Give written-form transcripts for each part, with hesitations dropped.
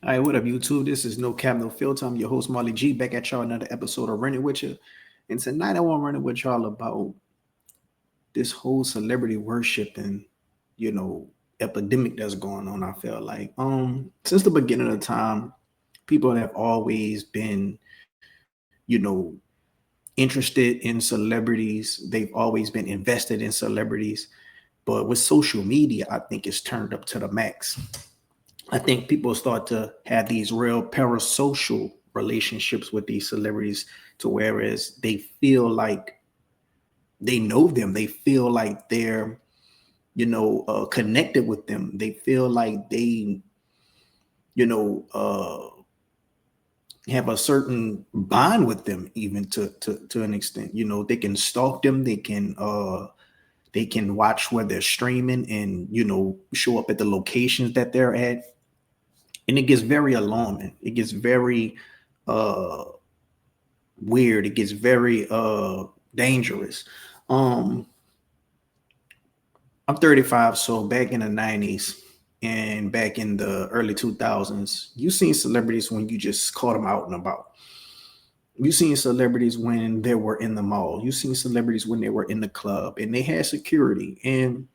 All right, what up, YouTube? This is No Cap, No Filter. I'm your host, Marley G, back at y'all another episode of Running With You. And tonight I want to run it with y'all about this whole celebrity worship and, you know, epidemic that's going on, I feel like. Since the beginning of time, people have always been, you know, interested in celebrities. They've always been invested in celebrities. But with social media, I think it's turned up to the max. I think people start to have these real parasocial relationships with these celebrities to whereas they feel like they know them, they feel like they're connected with them, they feel like they you know have a certain bond with them, even to an extent. They can stalk them, they can watch where they're streaming and show up at the locations that they're at, and it gets very alarming. It gets very uh weird. It gets very dangerous. um I'm 35, so back in the 90s and back in the early 2000s, you seen celebrities when you just caught them out and about. You seen celebrities when they were in the mall. You seen celebrities when they were in the club and they had security. And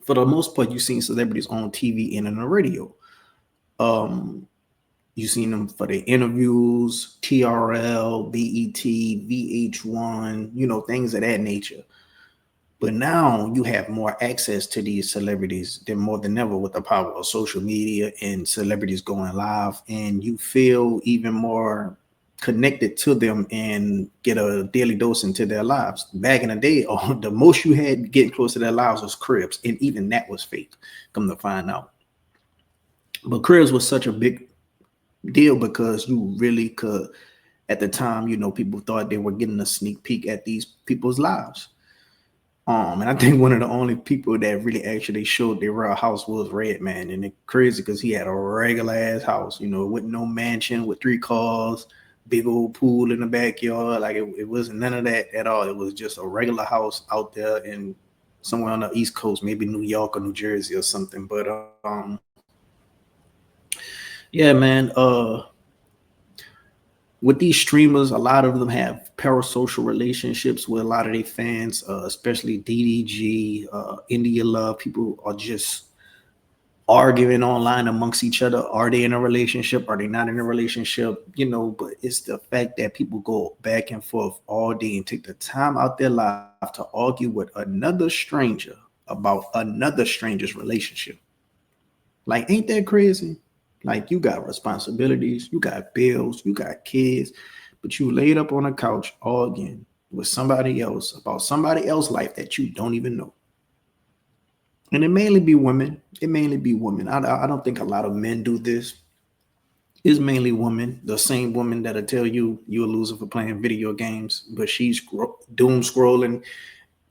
for the most part, you seen celebrities on TV and on the radio. um You seen them for their interviews, TRL, BET, VH1, things of that nature. But now you have more access to these celebrities than more than ever with the power of social media and celebrities going live, and you feel even more connected to them and get a daily dose into their lives. Back in the day, the most you had getting close to their lives was Cribs, and even that was fake. Come to find out, but Cribs was such a big deal because you really could, at the time, people thought they were getting a sneak peek at these people's lives. And I think one of the only people that really actually showed their real house was Redman. And it's crazy because he had a regular ass house, with no mansion, with 3 cars, big old pool in the backyard. Like it wasn't none of that at all. It was just a regular house out there in somewhere on the East Coast, maybe New York or New Jersey or something. But yeah, man. With these streamers, a lot of them have parasocial relationships with a lot of their fans, especially DDG, India Love. People are just arguing online amongst each other. Are they in a relationship? Are they not in a relationship? But it's the fact that people go back and forth all day and take the time out their life to argue with another stranger about another stranger's relationship. Like, ain't that crazy? Like, you got responsibilities, you got bills, you got kids, but you laid up on a couch arguing with somebody else about somebody else's life that you don't even know. And it mainly be women. It mainly be women. I don't think a lot of men do this. It's mainly women. The same woman that'll tell you you're a loser for playing video games, but she's doom scrolling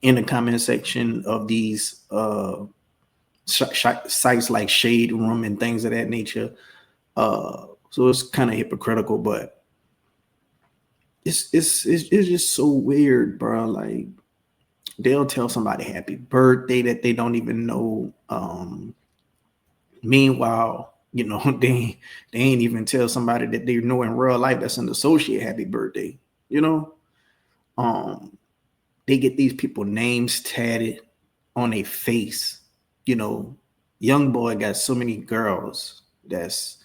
in the comment section of these sites like Shade Room and things of that nature. So it's kind of hypocritical, but it's just so weird, bro. Like, they'll tell somebody happy birthday that they don't even know. Meanwhile, they ain't even tell somebody that they know in real life that's an associate happy birthday. You know, um, they get these people names tatted on their face. You know, young boy got so many girls that's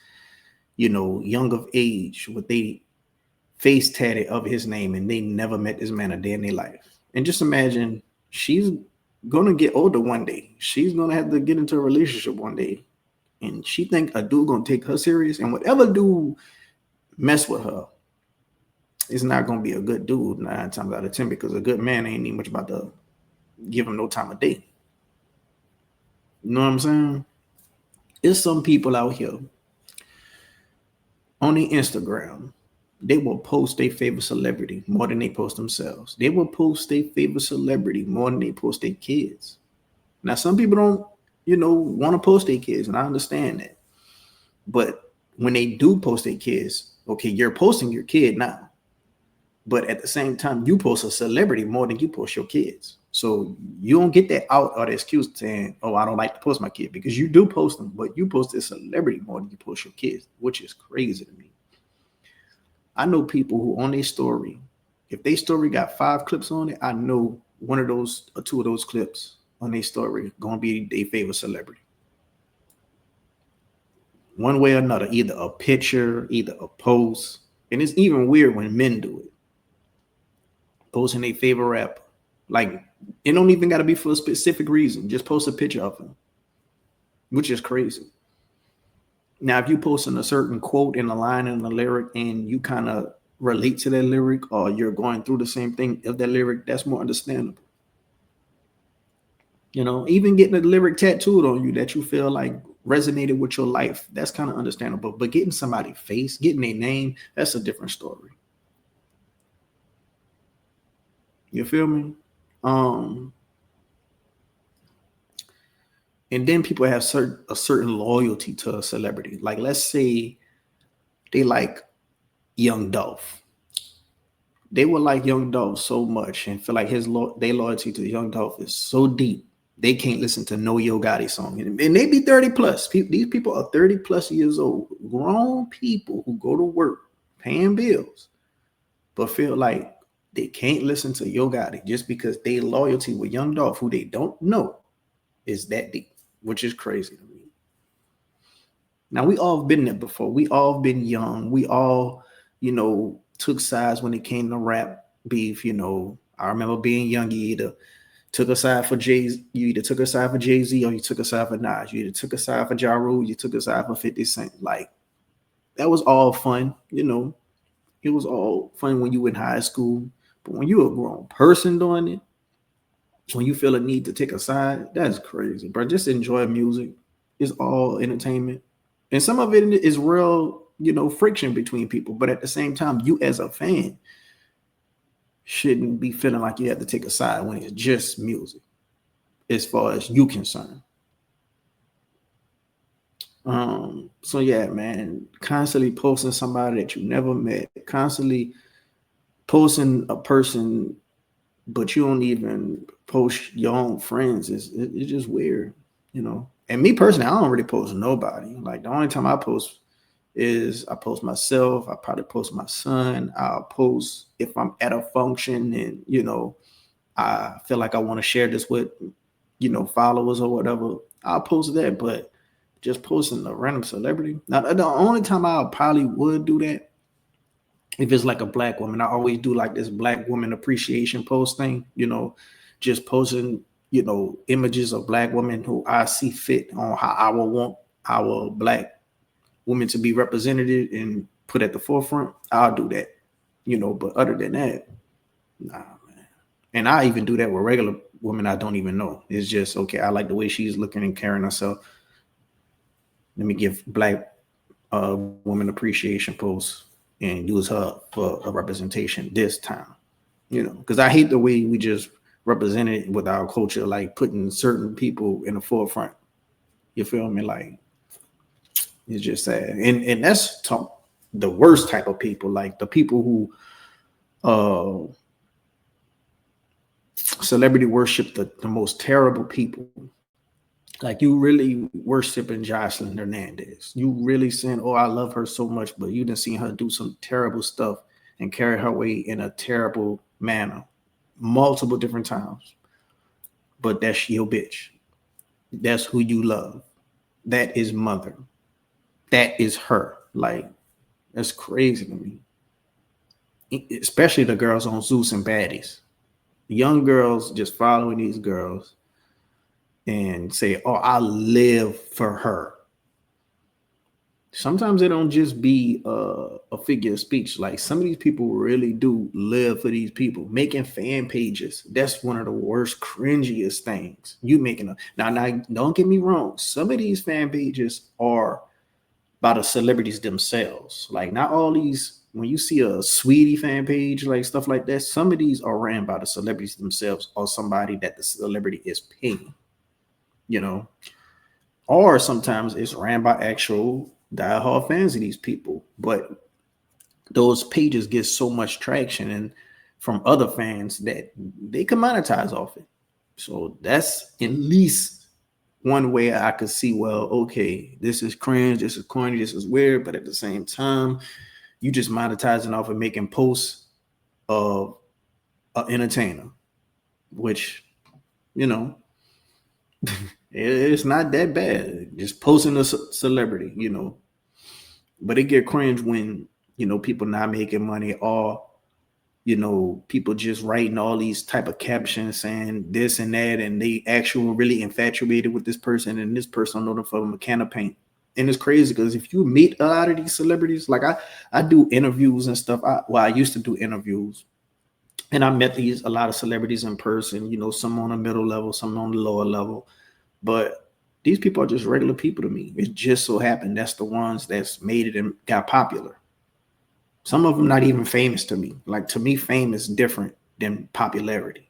young of age with they face tatted of his name, and they never met this man a day in their life. And just imagine, she's gonna get older one day. She's gonna have to get into a relationship one day, and she think a dude gonna take her serious. And whatever dude mess with her, it's not gonna be a good dude 9 times out of 10, because a good man ain't even much about to give him no time of day. You know what I'm saying? There's some people out here on the Instagram, they will post their favorite celebrity more than they post themselves. They will post their favorite celebrity more than they post their kids. Now, some people don't, want to post their kids, and I understand that. But when they do post their kids, okay, you're posting your kid now. But at the same time, you post a celebrity more than you post your kids. So you don't get that out or the excuse saying, "Oh, I don't like to post my kid," because you do post them, but you post a celebrity more than you post your kids, which is crazy to me. I know people who on their story, if their story got 5 clips on it, I know one of those or two of those clips on their story gonna be their favorite celebrity. One way or another, either a picture, either a post. And it's even weird when men do it, posting their favorite rapper. Like, it don't even got to be for a specific reason. Just post a picture of them, which is crazy. Now, if you posting a certain quote in a line in a lyric and you kind of relate to that lyric or you're going through the same thing of that lyric, that's more understandable. Even getting a lyric tattooed on you that you feel like resonated with your life, that's kind of understandable. But getting somebody's face, getting their name, that's a different story. You feel me? Um, and then people have a certain loyalty to a celebrity. Like, let's say they like Young Dolph. They would like Young Dolph so much and feel like their loyalty to Young Dolph is so deep. They can't listen to no Yo Gotti song. And they be 30 plus. These people are 30 plus years old. Grown people who go to work, paying bills, but feel like they can't listen to Yo Gotti just because they loyalty with Young Dolph, who they don't know, is that deep, which is crazy to me. Now, we all been there before. We all been young. We all, took sides when it came to rap beef. I remember being young. You either took a side for Jay-Z or you took a side for Nas. You either took a side for Ja Rule, you took a side for 50 Cent. Like, that was all fun. It was all fun when you were in high school. But when you're a grown person doing it, when you feel a need to take a side, that's crazy, bro. Just enjoy music. It's all entertainment. And some of it is real, friction between people. But at the same time, you as a fan shouldn't be feeling like you have to take a side when it's just music, as far as you concerned. So yeah, man, constantly posting somebody that you never met, constantly posting a person, but you don't even post your own friends. It's just weird, And me personally, I don't really post nobody. Like, the only time I post is I post myself. I probably post my son. I'll post if I'm at a function and I feel like I want to share this with followers or whatever. I'll post that, but just posting a random celebrity. Now, the only time I probably would do that if it's like a black woman. I always do like this black woman appreciation post thing, just posting, images of black women who I see fit on how I would want our black women to be represented and put at the forefront. I'll do that, but other than that, nah, man. And I even do that with regular women I don't even know. It's just, okay, I like the way she's looking and carrying herself. Let me give black woman appreciation post and use her for a representation this time, because I hate the way we just represent it with our culture, like putting certain people in the forefront. You feel me? Like, it's just sad. And that's the worst type of people, like the people who celebrity worship the most terrible people. Like, you really worshiping Jocelyn Hernandez. You really saying, "Oh, I love her so much," but you done seen her do some terrible stuff and carry her way in a terrible manner multiple different times. But that's your bitch. That's who you love. That is mother. That is her. Like, that's crazy to me. Especially the girls on Zeus and Baddies. Young girls just following these girls and say, "Oh, I live for her." Sometimes it don't just be a figure of speech. Like, some of these people really do live for these people. Making fan pages, that's one of the worst, cringiest things. You making now, don't get me wrong. Some of these fan pages are by the celebrities themselves. Like, not all these, when you see a Sweetie fan page, like stuff like that, some of these are ran by the celebrities themselves or somebody that the celebrity is paying, or sometimes it's ran by actual diehard fans of these people. But those pages get so much traction and from other fans that they can monetize off it. So that's at least one way I could see, well, okay, this is cringe, this is corny, this is weird, but at the same time, you just monetizing off of making posts of an entertainer, which, you know, it's not that bad. Just posting a celebrity, but it get cringe when, people not making money, or people just writing all these type of captions saying this and that, and they actually really infatuated with this person, and this person know them from a can of paint. And it's crazy because if you meet a lot of these celebrities, like I do interviews and stuff. I used to do interviews, and I met a lot of celebrities in person. Some on the middle level, some on the lower level, but these people are just regular people to me. It just so happened that's the ones that's made it and got popular. Some of them not even famous to me. Like, to me, fame is different than popularity,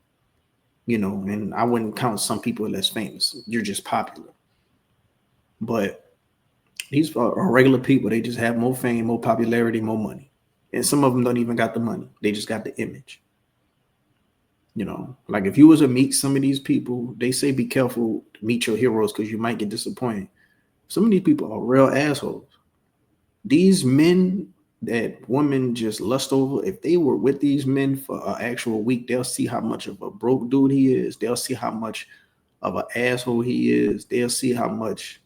and I wouldn't count some people as famous. You're just popular. But these are regular people. They just have more fame, more popularity, more money. And some of them don't even got the money. They just got the image. Like, if you was to meet some of these people, they say be careful to meet your heroes because you might get disappointed. Some of these people are real assholes. These men that women just lust over, if they were with these men for an actual week, they'll see how much of a broke dude he is. They'll see how much of an asshole he is. They'll see how much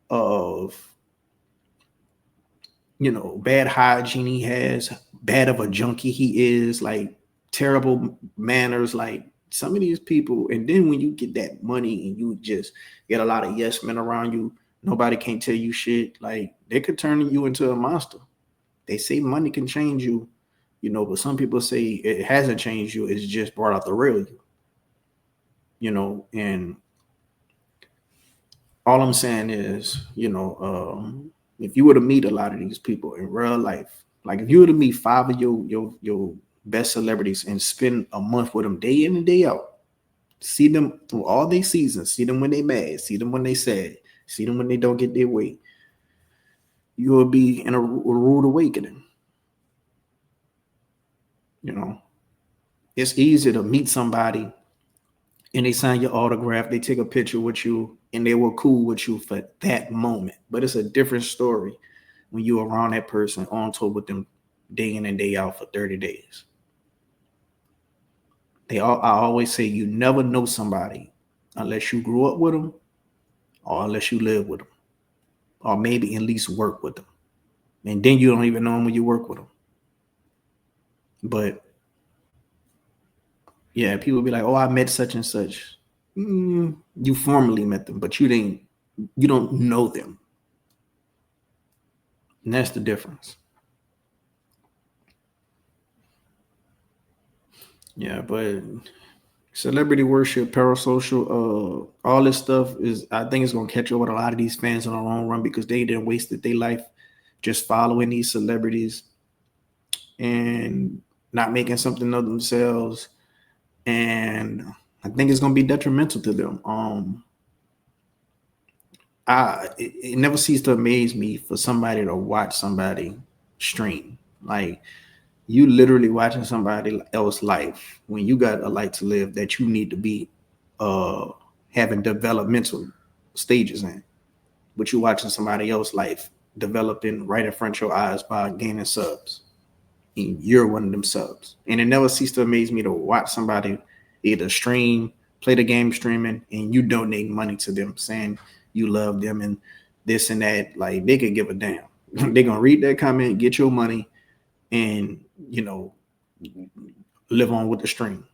of bad hygiene he has, bad of a junkie he is, like terrible manners, like some of these people. And then when you get that money and you just get a lot of yes men around you, nobody can tell you shit. Like, they could turn you into a monster. They say money can change you, but some people say it hasn't changed you. It's just brought out the real you, and all I'm saying is, if you were to meet a lot of these people in real life, like if you were to meet 5 of your best celebrities and spend a month with them day in and day out, see them through all their seasons, see them when they mad, see them when they sad, see them when they don't get their way, you will be in a rude awakening. It's easy to meet somebody and they sign your autograph, they take a picture with you, and they were cool with you for that moment. But it's a different story when you're around that person on tour with them day in and day out for 30 days. I always say you never know somebody unless you grew up with them or unless you live with them or maybe at least work with them. And then you don't even know them when you work with them. But yeah, people be like, oh, I met such and such. You formally met them, but you don't know them. And that's the difference. Yeah, but celebrity worship, parasocial, all this stuff I think it's gonna catch up with a lot of these fans in the long run because they didn't wasted their life just following these celebrities and not making something of themselves. And I think it's gonna be detrimental to them. It never ceased to amaze me for somebody to watch somebody stream. Like, you literally watching somebody else's life when you got a life to live that you need to be uh having developmental stages in, but you watching somebody else's life developing right in front of your eyes by gaining subs, and you're one of them subs. And it never ceased to amaze me to watch somebody either stream, play the game streaming, and you donate money to them saying you love them and this and that. Like, they could give a damn. They're gonna read that comment, get your money, and live on with the stream.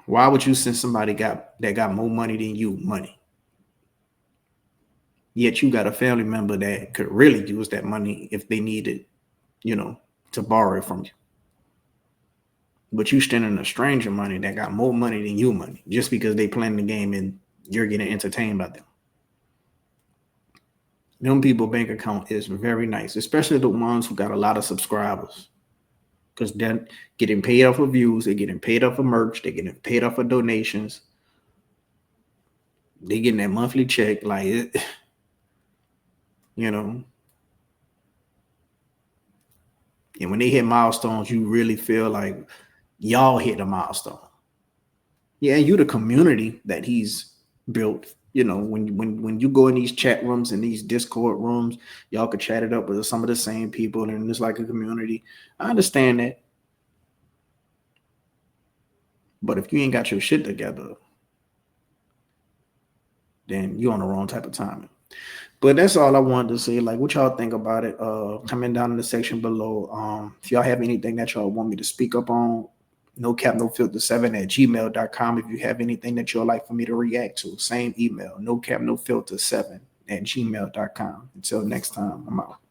Why would you send somebody that got more money than you money? Yet you got a family member that could really use that money if they needed, to borrow it from you. But you standing a stranger money that got more money than you money just because they playing the game and you're getting entertained by them. Them people bank account is very nice, especially the ones who got a lot of subscribers. Because they're getting paid off of views, they're getting paid off of merch, they're getting paid off of donations. They getting that monthly check, like it, you know. And when they hit milestones, you really feel like Y'all hit a milestone. Yeah, you the community that he's built. You know, when you go in these chat rooms and these Discord rooms, y'all could chat it up with some of the same people, and it's like a community. I understand that, but if you ain't got your shit together, then you're on the wrong type of timing. But that's all I wanted to say. Like, what y'all think about it? Comment down in the section below. If y'all have anything that y'all want me to speak up on, no cap, no filter 7 at gmail.com. If you have anything that you'd like for me to react to, same email, no cap, no filter 7 at gmail.com. Until next time, I'm out.